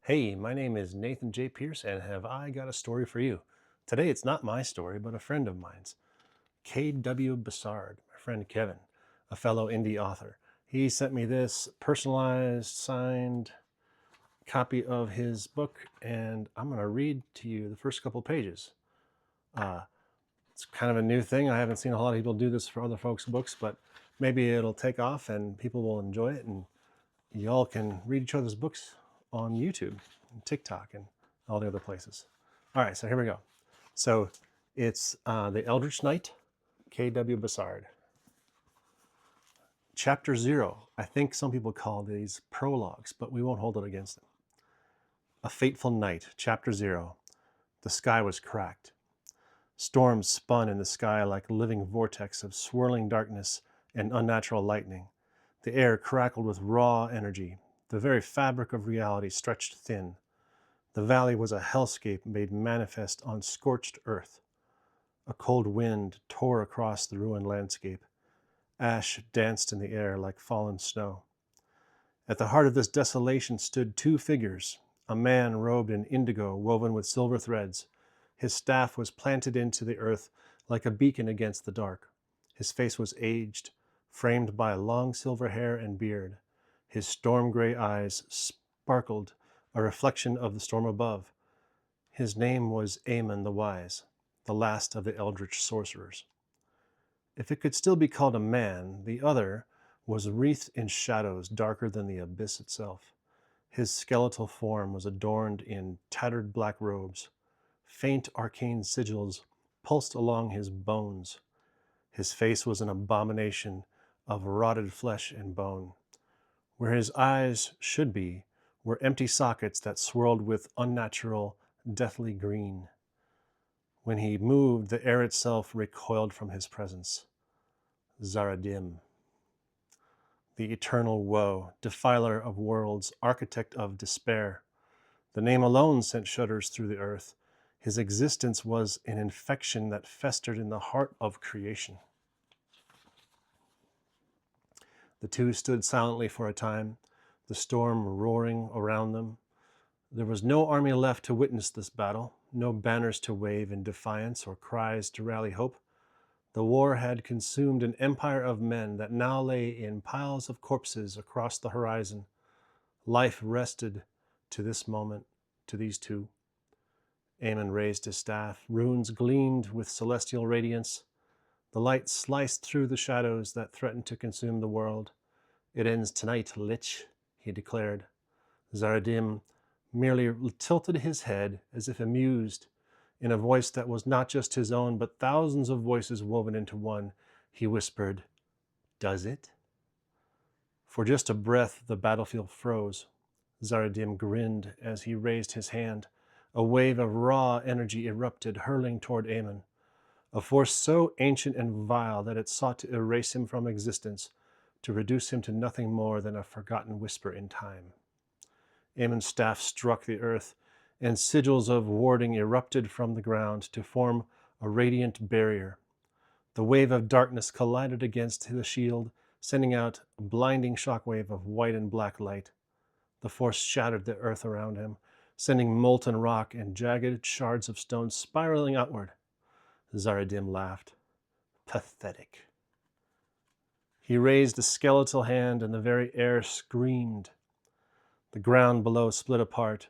Hey, my name is Nathan J. Pearce, and have I got a story for you? Today, it's not my story, but a friend of mine's, K.W. Bussard, my friend Kevin, a fellow indie author. He sent me this personalized, signed copy of his book, and I'm going to read to you the first couple pages. Uh, it's kind of a new thing. I haven't seen a lot of people do this for other folks' books, but maybe it'll take off and people will enjoy it, and y'all can read each other's books on YouTube and TikTok and all the other places. All right, so here we go. So it's the Eldritch Knight, K.W. Bussard. Chapter 0. I think some people call these prologues, but we won't hold it against them. A fateful night, Chapter 0. The sky was cracked. Storms spun in the sky like a living vortex of swirling darkness and unnatural lightning. The air crackled with raw energy. The very fabric of reality stretched thin. The valley was a hellscape made manifest on scorched earth. A cold wind tore across the ruined landscape. Ash danced in the air like fallen snow. At the heart of this desolation stood two figures, a man robed in indigo woven with silver threads. His staff was planted into the earth like a beacon against the dark. His face was aged, framed by long silver hair and beard. His storm-gray eyes sparkled, a reflection of the storm above. His name was Aemon the Wise, the last of the Eldritch sorcerers. If it could still be called a man, the other was wreathed in shadows darker than the abyss itself. His skeletal form was adorned in tattered black robes. Faint arcane sigils pulsed along his bones. His face was an abomination of rotted flesh and bone. Where his eyes should be were empty sockets that swirled with unnatural, deathly green. When he moved, the air itself recoiled from his presence. Zaradim, the eternal woe, defiler of worlds, architect of despair. The name alone sent shudders through the earth. His existence was an infection that festered in the heart of creation. The two stood silently for a time, the storm roaring around them. There was no army left to witness this battle, no banners to wave in defiance or cries to rally hope. The war had consumed an empire of men that now lay in piles of corpses across the horizon. Life rested to this moment, to these two. Aemon raised his staff. Runes gleamed with celestial radiance. The light sliced through the shadows that threatened to consume the world. It ends tonight, Lich, he declared. Zaradim merely tilted his head as if amused. In a voice that was not just his own, but thousands of voices woven into one, he whispered, "Does it?" For just a breath, the battlefield froze. Zaradim grinned as he raised his hand. A wave of raw energy erupted, hurling toward Aemon. A force so ancient and vile that it sought to erase him from existence, to reduce him to nothing more than a forgotten whisper in time. Aemon's staff struck the earth, and sigils of warding erupted from the ground to form a radiant barrier. The wave of darkness collided against the shield, sending out a blinding shockwave of white and black light. The force shattered the earth around him, sending molten rock and jagged shards of stone spiraling outward. Zaradim laughed. Pathetic. He raised a skeletal hand, and the very air screamed. The ground below split apart.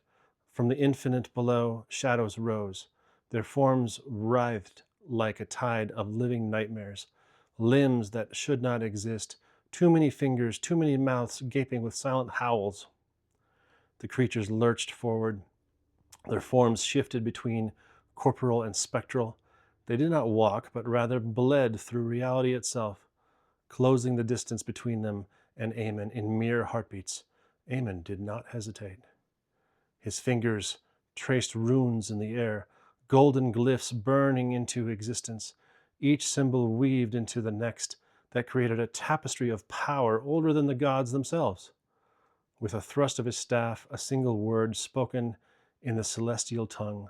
From the infinite below, shadows rose. Their forms writhed like a tide of living nightmares. Limbs that should not exist. Too many fingers, too many mouths gaping with silent howls. The creatures lurched forward. Their forms shifted between corporal and spectral. They did not walk, but rather bled through reality itself, closing the distance between them and Aemon in mere heartbeats. Aemon did not hesitate. His fingers traced runes in the air, golden glyphs burning into existence, each symbol weaved into the next that created a tapestry of power older than the gods themselves. With a thrust of his staff, a single word spoken in the celestial tongue,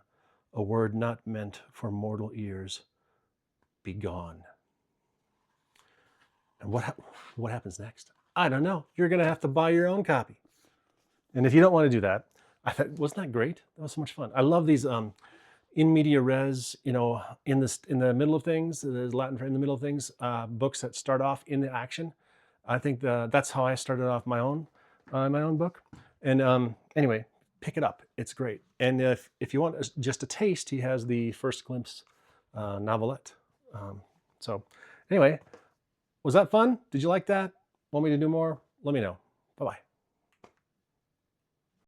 a word not meant for mortal ears. Begone. And what happens next? I don't know. You're going to have to buy your own copy. And if you don't want to do that, I thought, wasn't that great? That was so much fun. I love these in media res, you know, in the middle of things, there's Latin for in the middle of things, books that start off in the action. I think that's how I started off my own book. And anyway, pick it up. It's great. And if you want just a taste, he has the First Glimpse novelette. So anyway, was that fun? Did you like that? Want me to do more? Let me know. Bye-bye.